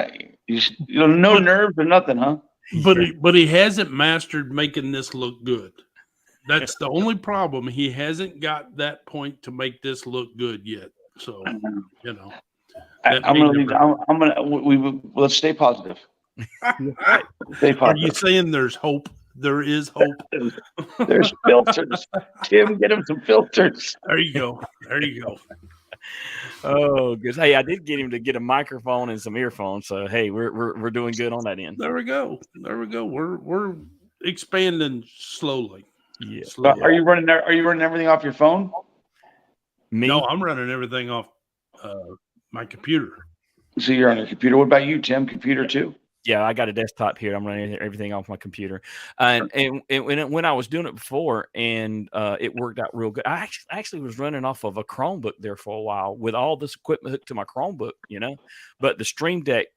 No nerves or nothing, huh? But he hasn't mastered making this look good. That's the only problem. He hasn't got that point to make this look good yet. So let's stay positive. Stay positive. Are you saying there's hope? There is hope. There's filters. Tim, get him some filters. There you go. Oh, good. Hey, I did get him to get a microphone and some earphones. So hey, we're doing good on that end. There we go. We're expanding slowly. Yeah. Are you running everything off your phone? Me? No, I'm running everything off my computer. So you're on your computer. What about you, Tim? Computer too? Yeah, I got a desktop here. I'm running everything off my computer. And when I was doing it before, and it worked out real good. I actually was running off of a Chromebook there for a while with all this equipment hooked to my Chromebook, But the Stream Deck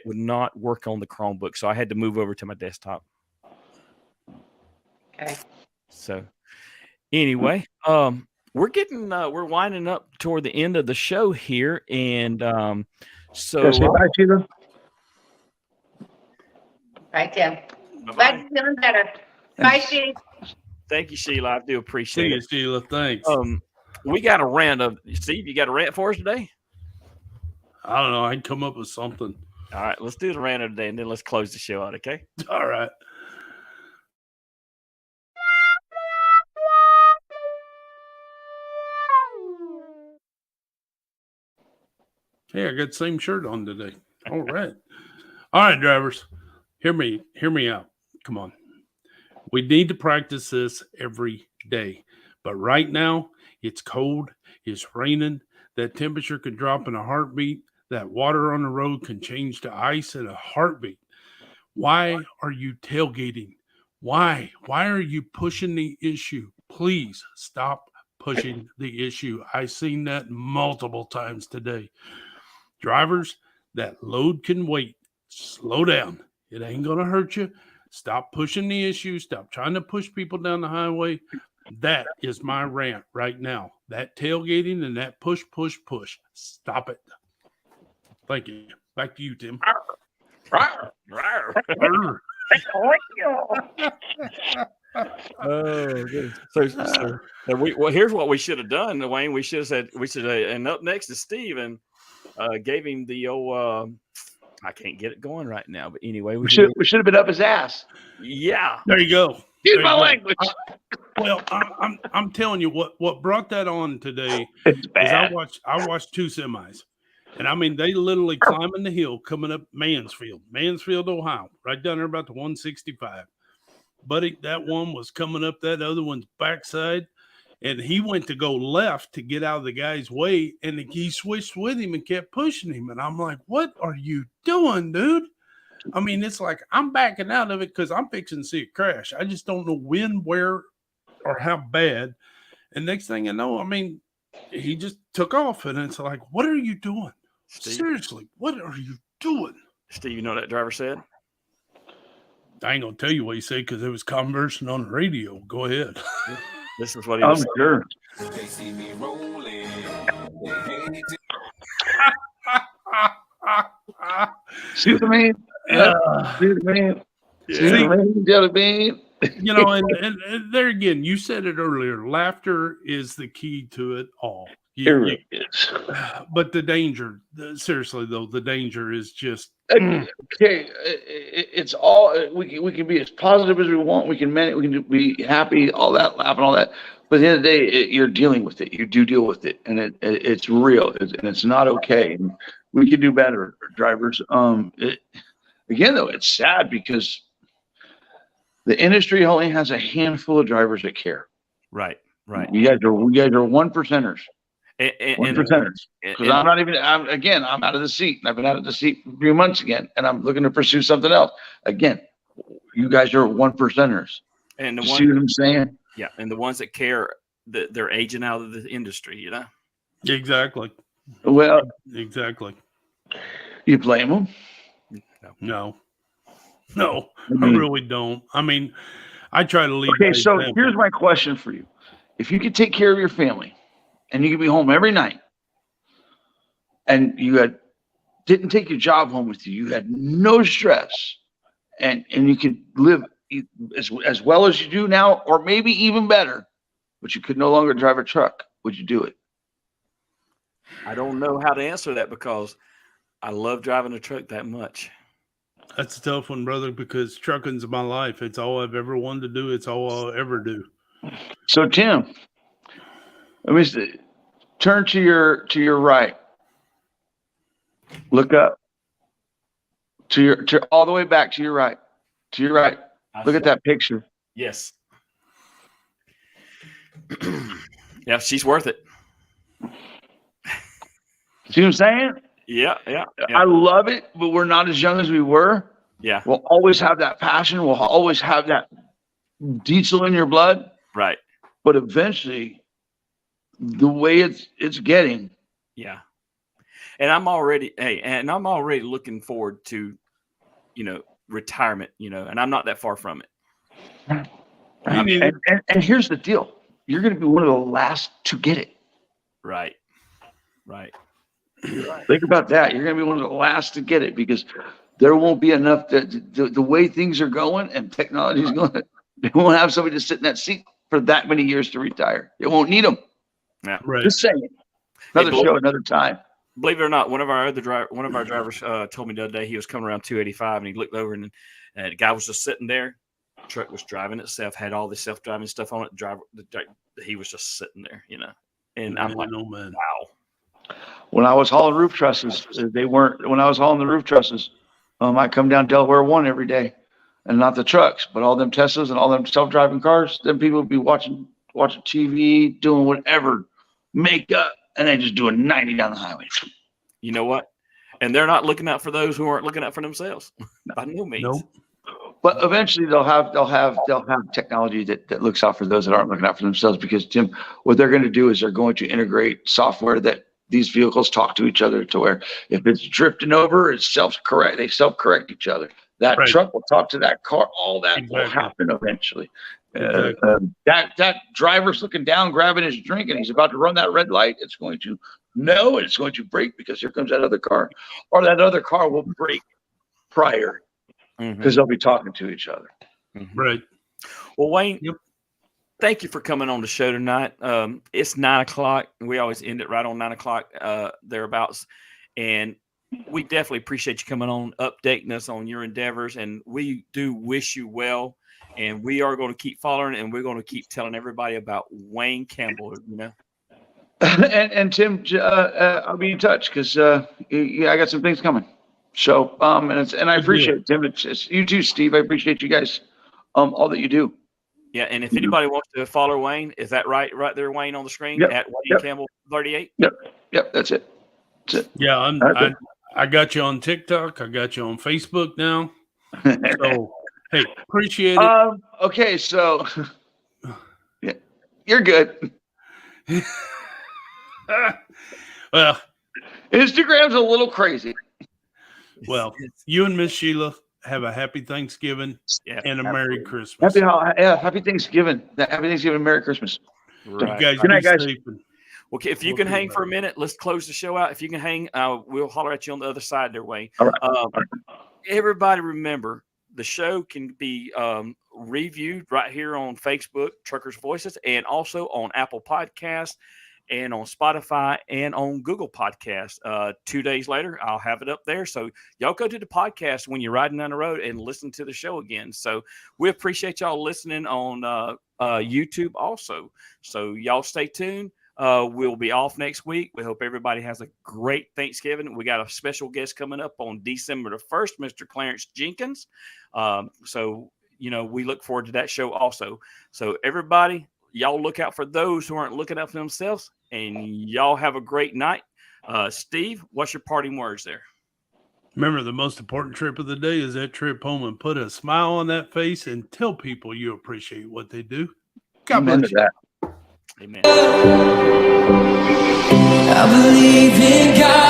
would not work on the Chromebook, so I had to move over to my desktop. Okay. So anyway, we're winding up toward the end of the show here, and so. Bye, Sheila. Bye, Tim. Bye-bye. Glad you're feeling better. Bye, Steve. Thank you, Sheila. I do appreciate See it. you, Sheila. Thanks. We got a rant Steve. You got a rant for us today? I don't know. I'd come up with something. All right, let's do the rant of the day, and then let's close the show out. Okay. All right. Hey, I got the same shirt on today. All right. All right, drivers. Hear me out. Come on. We need to practice this every day. But right now, it's cold, it's raining, that temperature can drop in a heartbeat, that water on the road can change to ice in a heartbeat. Why are you tailgating? Why? Why are you pushing the issue? Please stop pushing the issue. I've seen that multiple times today. Drivers, that load can wait. Slow down. It ain't going to hurt you. Stop pushing the issue. Stop trying to push people down the highway. That is my rant right now. That tailgating and that push. Stop it. Thank you. Back to you, Tim. Oh, good. So here's what we should have done, Wayne. We should have said, and up next is Steve, and gave him the old. I can't get it going right now, but anyway, we should have been up his ass. Yeah, there you go. Use my language. I'm telling you what brought that on today is I watched two semis, and I mean they literally climbing the hill coming up Mansfield, Ohio, right down there about the 165. Buddy, that one was coming up that other one's backside, and he went to go left to get out of the guy's way, and he switched with him and kept pushing him. And I'm like, what are you doing, dude? I mean, it's like I'm backing out of it because I'm fixing to see it crash. I just don't know when, where, or how bad. And next thing I know, I mean, he just took off, and it's like, what are you doing? Steve, Seriously, what are you doing? Steve, you know what that driver said? I ain't gonna tell you what he said because it was conversing on the radio. Go ahead. This is what he was saying. Sure. See what I mean? See what I mean? See what I mean? You know what I mean? You know, and there again, you said it earlier. Laughter is the key to it all. It really is. But the danger, seriously though, the danger is just. Okay, it's all we can be as positive as we want. We can be happy, all that, laughing, all that. But at the end of the day, you're dealing with it. You do deal with it, and it's real, and it's not okay. And we can do better, drivers. Again, though, it's sad because the industry only has a handful of drivers that care. Right. You guys are one percenters. One percenters. Because I'm out of the seat. And I've been out of the seat for 3 months again, and I'm looking to pursue something else. Again, you guys are one percenters. And the see what I'm saying? Yeah, and the ones that care, they're aging out of the industry. You know. Exactly. Well, exactly. You blame them? No, I really don't. I mean, I try to lead. Okay, so here's my question for you: if you could take care of your family, and you could be home every night, and you didn't take your job home with you, you had no stress, and you could live as well as you do now, or maybe even better, but you could no longer drive a truck, would you do it? I don't know how to answer that because I love driving a truck that much. That's a tough one, brother, because trucking's my life. It's all I've ever wanted to do. It's all I'll ever do. So, Tim, let me see. Turn to your right. Look up. To all the way back to your right. To your right. Look at that picture. Yes. Yeah, she's worth it. See what I'm saying? Yeah. I love it, but we're not as young as we were. Yeah. We'll always have that passion. We'll always have that diesel in your blood. Right. But eventually, the way it's getting. Yeah. And I'm already looking forward to, retirement, and I'm not that far from it. And here's the deal. You're going to be one of the last to get it. Right. Think about that. You're going to be one of the last to get it because there won't be enough. The way things are going and technology is going, they won't have somebody to sit in that seat for that many years to retire. They won't need them. Yeah. Right. Just saying. Another show, another time. Believe it or not, one of our drivers told me the other day he was coming around 285 and he looked over and the guy was just sitting there. The truck was driving itself, had all the self-driving stuff on it. He was just sitting there, And I'm like, man. Wow. When I was hauling roof trusses, when I was hauling the roof trusses, I come down Delaware 1 every day, and not the trucks, but all them Teslas and all them self-driving cars. Then people would be watching TV, doing whatever, makeup, and then just doing 90 down the highway. You know what? And they're not looking out for those who aren't looking out for themselves. By no means. Nope. But eventually they'll have technology that looks out for those that aren't looking out for themselves. Because Tim, what they're going to do is they're going to integrate software that these vehicles talk to each other to where if it's drifting over, it's self-correct. They self-correct each other. That truck will talk to that car. All that will happen eventually. That driver's looking down, grabbing his drink, and he's about to run that red light. It's going to know, and it's going to brake because here comes that other car, or that other car will brake prior because they'll be talking to each other. Right. Well, Wayne, thank you for coming on the show tonight. It's 9:00. We always end it right on 9:00 thereabouts, and we definitely appreciate you coming on, updating us on your endeavors, and we do wish you well. And we are going to keep following, and we're going to keep telling everybody about Wayne Cambell. And Tim, I'll be in touch because I got some things coming. So and I appreciate it, Tim. It's you too, Steve. I appreciate you guys, all that you do. Yeah, and if anybody wants to follow Wayne, is that right there, Wayne, on the screen at Wayne Cambell 38? Yep, that's it. Yeah, I got you on TikTok. I got you on Facebook now. So hey, appreciate it. Okay, so yeah, you're good. Well, Instagram's a little crazy. Well, you and Miss Sheila have a happy Thanksgiving and a Merry Christmas. Happy Thanksgiving. Happy Thanksgiving, Merry Christmas. Right. You guys Good night, guys. safe. Okay, if you can hang for a minute, let's close the show out. If you can hang, we'll holler at you on the other side there, Wayne. All right. Everybody remember, the show can be reviewed right here on Facebook, Truckers Voices, and also on Apple Podcasts and on Spotify and on Google Podcasts. 2 days later, I'll have it up there. So y'all go to the podcast when you're riding down the road and listen to the show again. So we appreciate y'all listening on YouTube also. So y'all stay tuned. We'll be off next week. We hope everybody has a great Thanksgiving. We got a special guest coming up on December the 1st, Mr. Clarence Jenkins. So, we look forward to that show also. So everybody, y'all look out for those who aren't looking out for themselves, and y'all have a great night. Steve, what's your parting words there? Remember, the most important trip of the day is that trip home, and put a smile on that face and tell people you appreciate what they do. God bless you. That. Amen. I believe in God.